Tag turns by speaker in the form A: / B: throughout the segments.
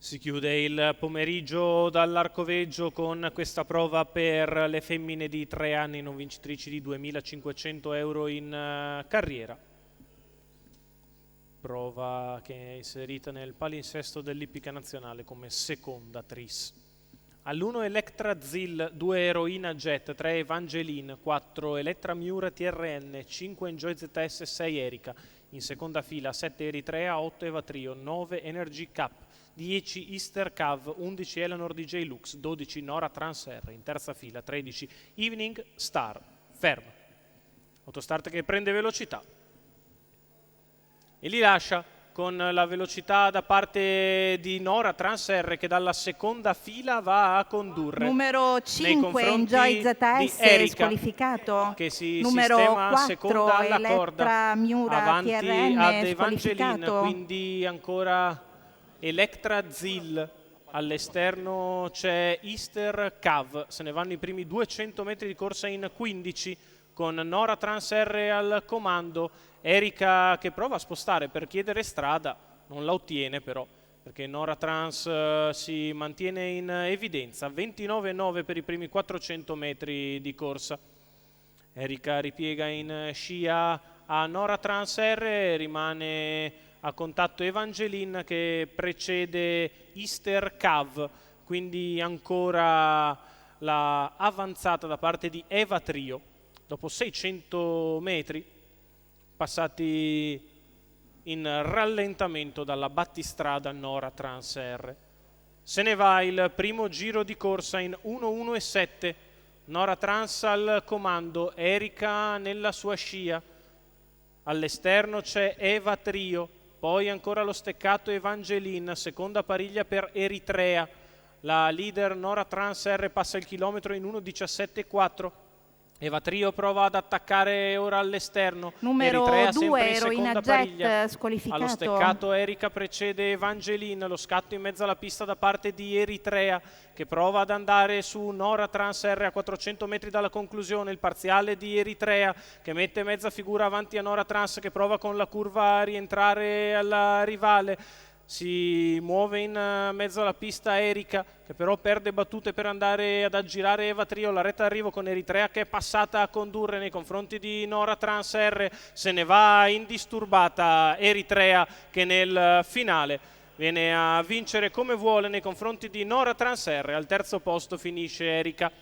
A: Si chiude il pomeriggio dall'Arcoveggio con questa prova per le femmine di 3 anni non vincitrici di 2.500 euro in carriera. Prova che è inserita nel palinsesto dell'ippica nazionale come seconda tris. All'1 Electra Zill, 2 Eroina Jet, 3 Evangeline, 4 Elettra Miura TRN, 5 Enjoy ZS, 6 Erika. In seconda fila 7 Eritrea, 8 Eva Trio, 9 Energy Cup, 10 Easter Cav, 11 Eleanor DJ Lux, 12 Nora Trans R. In terza fila 13 Evening Star. Ferma. Autostart che prende velocità e li lascia con la velocità da parte di Nora Trans R, che dalla seconda fila va a condurre.
B: Numero 5 Enjoy ZS squalificato.
A: Che si
B: numero
A: sistema
B: 4
A: seconda alla corda
B: Elettra Miura
A: avanti
B: TRN
A: ad Evangeline,
B: squalificato.
A: quindi ancora Electra Zill. All'esterno c'è Easter Cav, se ne vanno i primi 200 metri di corsa in 15 con Nora Trans R al comando. Erika che prova a spostare per chiedere strada, non la ottiene però, perché Nora Trans si mantiene in evidenza. 29,9 per i primi 400 metri di corsa. Erika ripiega in scia a Nora Trans R, rimane a contatto Evangeline che precede Easter Cav, quindi ancora la avanzata da parte di Eva Trio. Dopo 600 metri passati in rallentamento dalla battistrada Nora Trans R. Se ne va il primo giro di corsa in 1:1:7. Nora Trans al comando, Erika nella sua scia. All'esterno c'è Eva Trio, poi ancora lo steccato Evangeline, seconda pariglia per Eritrea. La leader Nora Trans R passa il chilometro in 1:17:4. Eva Trio prova ad attaccare ora all'esterno.
B: Numero
A: Eritrea
B: 2
A: in
B: Eroina
A: pariglia.
B: Jet squalificato.
A: Allo steccato Erika precede Evangeline, lo scatto in mezzo alla pista da parte di Eritrea che prova ad andare su Nora Trans R a 400 metri dalla conclusione. Il parziale di Eritrea che mette mezza figura avanti a Nora Trans, che prova con la curva a rientrare alla rivale. Si muove in mezzo alla pista Erika, che però perde battute per andare ad aggirare Eva Trio. La retta d'arrivo con Eritrea che è passata a condurre nei confronti di Nora Trans R. Se ne va indisturbata Eritrea, che nel finale viene a vincere come vuole nei confronti di Nora Trans R. Al terzo posto finisce Erika.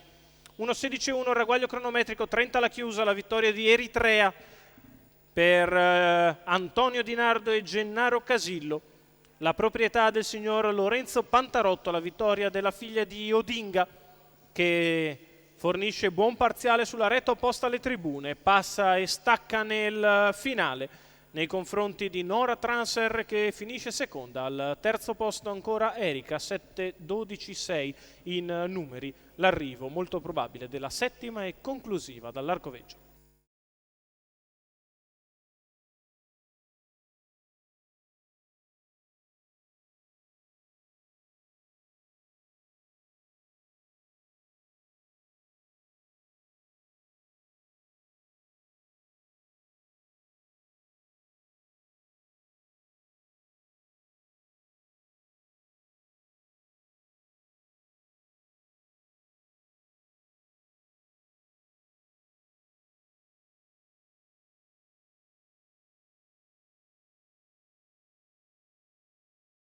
A: 1:16:1 ragguaglio cronometrico, 30 alla chiusa, la vittoria di Eritrea per Antonio Di Nardo e Gennaro Casillo. La proprietà del signor Lorenzo Pantarotto, la vittoria della figlia di Odinga, che fornisce buon parziale sulla retta opposta alle tribune, passa e stacca nel finale nei confronti di Nora Trans R, che finisce seconda. Al terzo posto ancora Erika, 7:12:6 in numeri, l'arrivo molto probabile della settima e conclusiva dall'Arcoveggio.